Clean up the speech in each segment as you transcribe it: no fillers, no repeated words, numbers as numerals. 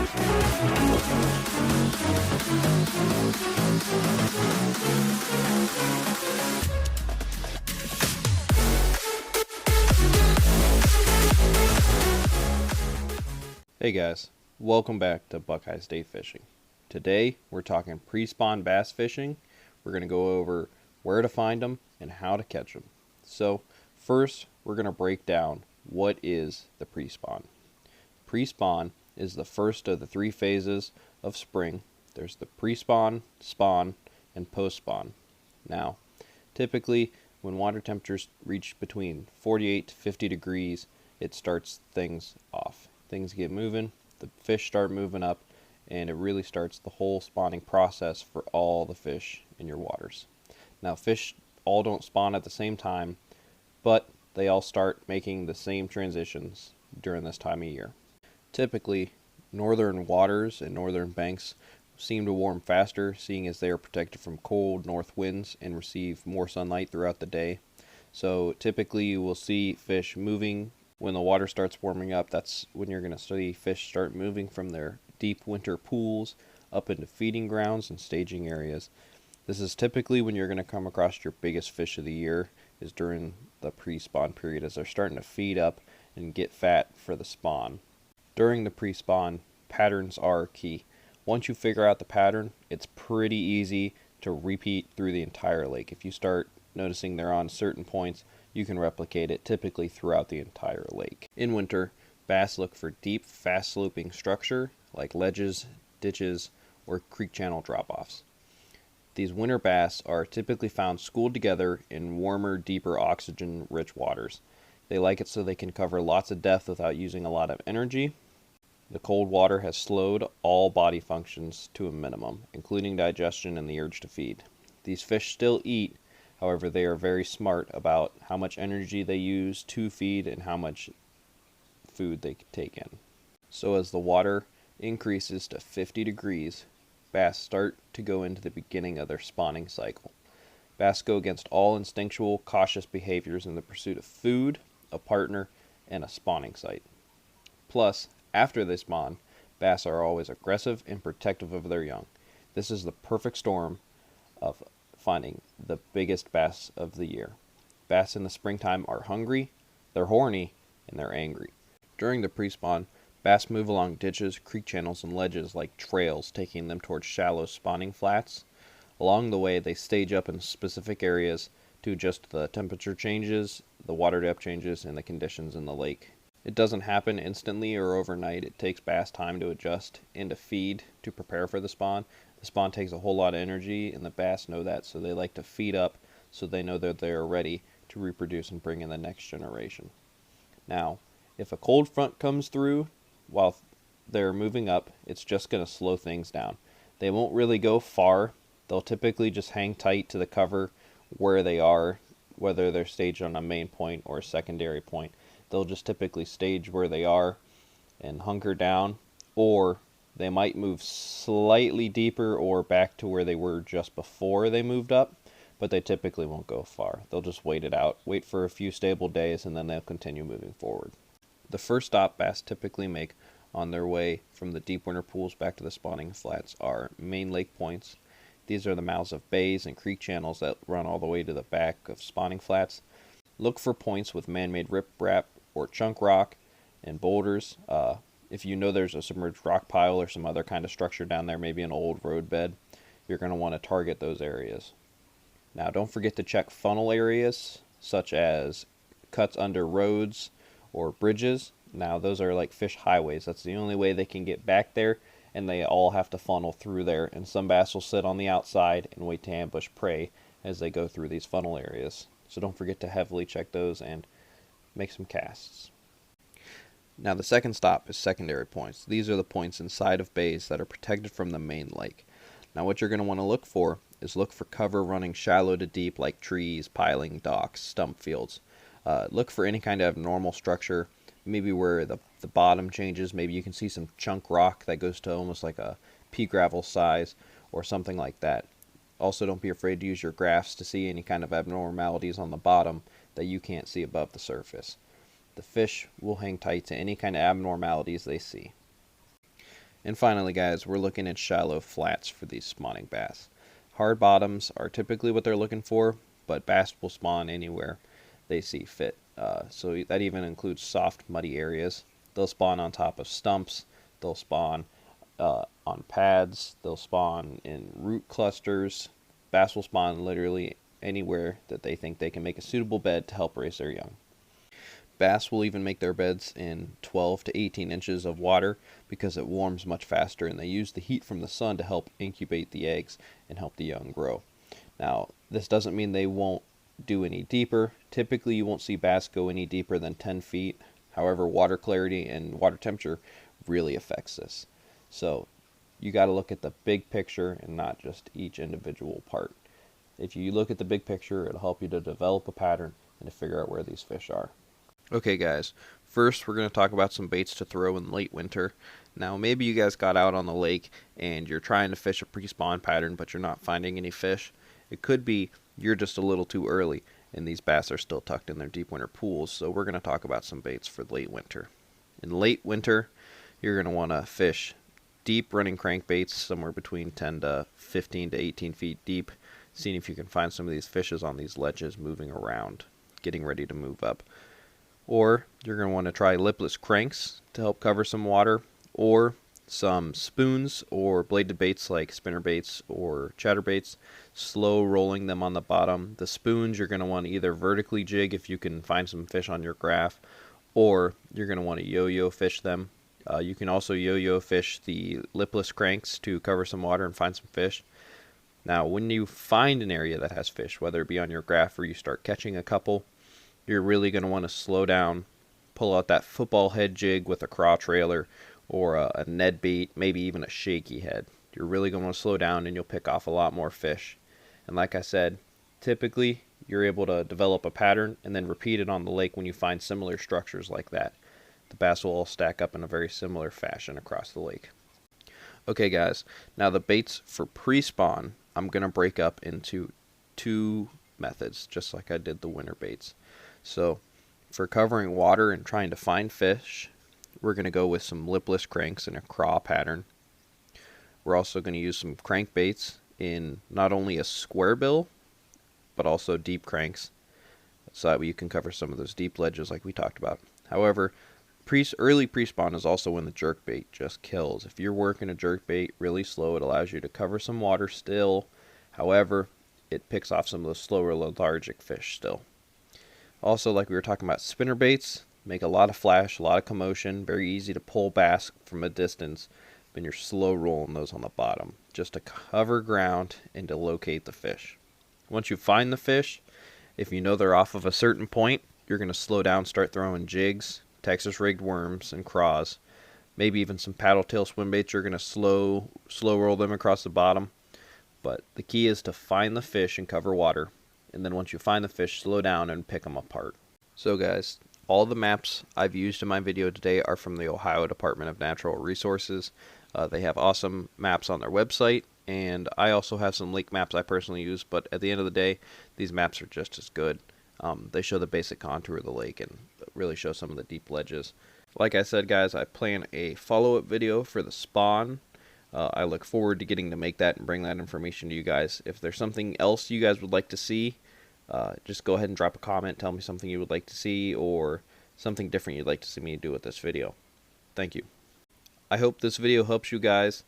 Hey guys, welcome back to Buckeye State Fishing. Today we're talking pre-spawn bass fishing. We're going to go over where to find them and how to catch them. So first we're going to break down what is the pre-spawn. Pre-spawn is the first of the three phases of spring. There's the pre-spawn, spawn, and post-spawn. Now, typically when water temperatures reach between 48 to 50 degrees, it starts things off. Things get moving, the fish start moving up, and it really starts the whole spawning process for all the fish in your waters. Now, fish all don't spawn at the same time, but they all start making the same transitions during this time of year. Typically, northern waters and northern banks seem to warm faster, seeing as they are protected from cold north winds and receive more sunlight throughout the day. So typically you will see fish moving when the water starts warming up. That's when you're going to see fish start moving from their deep winter pools up into feeding grounds and staging areas. This is typically when you're going to come across your biggest fish of the year, is during the pre-spawn period, as they're starting to feed up and get fat for the spawn. During the pre-spawn, patterns are key. Once you figure out the pattern, it's pretty easy to repeat through the entire lake. If you start noticing they're on certain points, you can replicate it typically throughout the entire lake. In winter, bass look for deep, fast-sloping structure like ledges, ditches, or creek channel drop-offs. These winter bass are typically found schooled together in warmer, deeper, oxygen-rich waters. They like it so they can cover lots of depth without using a lot of energy. The cold water has slowed all body functions to a minimum, including digestion and the urge to feed. These fish still eat. However, they are very smart about how much energy they use to feed and how much food they take in. So as the water increases to 50 degrees, bass start to go into the beginning of their spawning cycle. Bass go against all instinctual, cautious behaviors in the pursuit of food, a partner, and a spawning site. Plus, after they spawn, bass are always aggressive and protective of their young. This is the perfect storm of finding the biggest bass of the year. Bass in the springtime are hungry, they're horny, and they're angry. During the pre-spawn, bass move along ditches, creek channels, and ledges like trails, taking them towards shallow spawning flats. Along the way, they stage up in specific areas to adjust the temperature changes, the water depth changes, and the conditions in the lake. It doesn't happen instantly or overnight. It takes bass time to adjust and to feed to prepare for the spawn. The spawn takes a whole lot of energy, and the bass know that, so they like to feed up so they know that they are ready to reproduce and bring in the next generation. Now, if a cold front comes through while they're moving up, it's just going to slow things down. They won't really go far. They'll typically just hang tight to the cover where they are, whether they're staged on a main point or a secondary point. They'll just typically stage where they are and hunker down, or they might move slightly deeper or back to where they were just before they moved up, but they typically won't go far. They'll just wait it out, wait for a few stable days, and then they'll continue moving forward. The first stop bass typically make on their way from the deep winter pools back to the spawning flats are main lake points. These are the mouths of bays and creek channels that run all the way to the back of spawning flats. Look for points with man-made riprap or chunk rock and boulders. If you know there's a submerged rock pile or some other kind of structure down there, maybe an old road bed, you're going to want to target those areas. Now, don't forget to check funnel areas, such as cuts under roads or bridges. Now, those are like fish highways. That's the only way they can get back there, and they all have to funnel through there. And some bass will sit on the outside and wait to ambush prey as they go through these funnel areas. So don't forget to heavily check those and make some casts. Now, the second stop is secondary points. These are the points inside of bays that are protected from the main lake. Now, what you're going to want to look for is look for cover running shallow to deep, like trees, piling, docks, stump fields. Look for any kind of abnormal structure, maybe where the bottom changes. Maybe you can see some chunk rock that goes to almost like a pea gravel size or something like that. Also, don't be afraid to use your graphs to see any kind of abnormalities on the bottom that you can't see above the surface. The fish will hang tight to any kind of abnormalities they see. And finally, guys, we're looking at shallow flats for these spawning bass. Hard bottoms are typically what they're looking for, but bass will spawn anywhere they see fit. So that even includes soft, muddy areas. They'll spawn on top of stumps. They'll spawn on pads. They'll spawn in root clusters. Bass will spawn literally anywhere that they think they can make a suitable bed to help raise their young. Bass will even make their beds in 12 to 18 inches of water because it warms much faster, and they use the heat from the sun to help incubate the eggs and help the young grow. Now, this doesn't mean they won't do any deeper. Typically, you won't see bass go any deeper than 10 feet. However, water clarity and water temperature really affects this. So you got to look at the big picture and not just each individual part. If you look at the big picture, it'll help you to develop a pattern and to figure out where these fish are. Okay guys, first we're going to talk about some baits to throw in late winter. Now maybe you guys got out on the lake and you're trying to fish a pre-spawn pattern but you're not finding any fish. It could be you're just a little too early and these bass are still tucked in their deep winter pools, so we're going to talk about some baits for late winter. In late winter, you're going to want to fish deep running crankbaits somewhere between 10 to 15 to 18 feet deep, seeing if you can find some of these fishes on these ledges moving around, getting ready to move up. Or you're going to want to try lipless cranks to help cover some water, or some spoons or bladed baits like spinner baits or chatter baits, slow rolling them on the bottom. The spoons you're going to want to either vertically jig if you can find some fish on your graph, or you're going to want to yo-yo fish them. You can also yo-yo fish the lipless cranks to cover some water and find some fish. Now, when you find an area that has fish, whether it be on your graph or you start catching a couple, you're really going to want to slow down, pull out that football head jig with a craw trailer or a Ned bait, maybe even a shaky head. You're really going to want to slow down and you'll pick off a lot more fish. And like I said, typically you're able to develop a pattern and then repeat it on the lake when you find similar structures like that. The bass will all stack up in a very similar fashion across the lake. Okay guys, now the baits for pre-spawn, I'm going to break up into two methods, just like I did the winter baits. So for covering water and trying to find fish, we're going to go with some lipless cranks in a craw pattern. We're also going to use some crankbaits in not only a square bill, but also deep cranks, so that you can cover some of those deep ledges like we talked about. However, early pre-spawn is also when the jerkbait just kills. If you're working a jerkbait really slow, it allows you to cover some water still. However, it picks off some of those slower lethargic fish still. Also, like we were talking about, spinner baits make a lot of flash, a lot of commotion, very easy to pull bass from a distance, when you're slow rolling those on the bottom, just to cover ground and to locate the fish. Once you find the fish, if you know they're off of a certain point, you're going to slow down, start throwing jigs, Texas rigged worms, and craws. Maybe even some paddle tail swim baits. You're going to slow roll them across the bottom. But the key is to find the fish and cover water. And then once you find the fish, slow down and pick them apart. So guys, all the maps I've used in my video today are from the Ohio Department of Natural Resources. They have awesome maps on their website, and I also have some lake maps I personally use, but at the end of the day, these maps are just as good. They show the basic contour of the lake and really show some of the deep ledges. Like I said, guys, I plan a follow-up video for the spawn. I look forward to getting to make that and bring that information to you guys. If there's something else you guys would like to see, just go ahead and drop a comment. Tell me something you would like to see or something different you'd like to see me do with this video. Thank you. I hope this video helps you guys.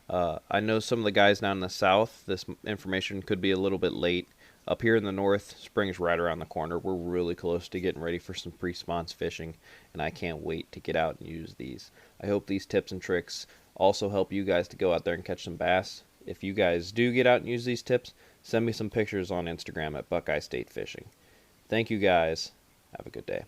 I know some of the guys down in the south, this information could be a little bit late. Up here in the north, spring's right around the corner. We're really close to getting ready for some pre-spawns fishing, and I can't wait to get out and use these. I hope these tips and tricks also help you guys to go out there and catch some bass. If you guys do get out and use these tips, send me some pictures on Instagram at Buckeye State Fishing. Thank you guys. Have a good day.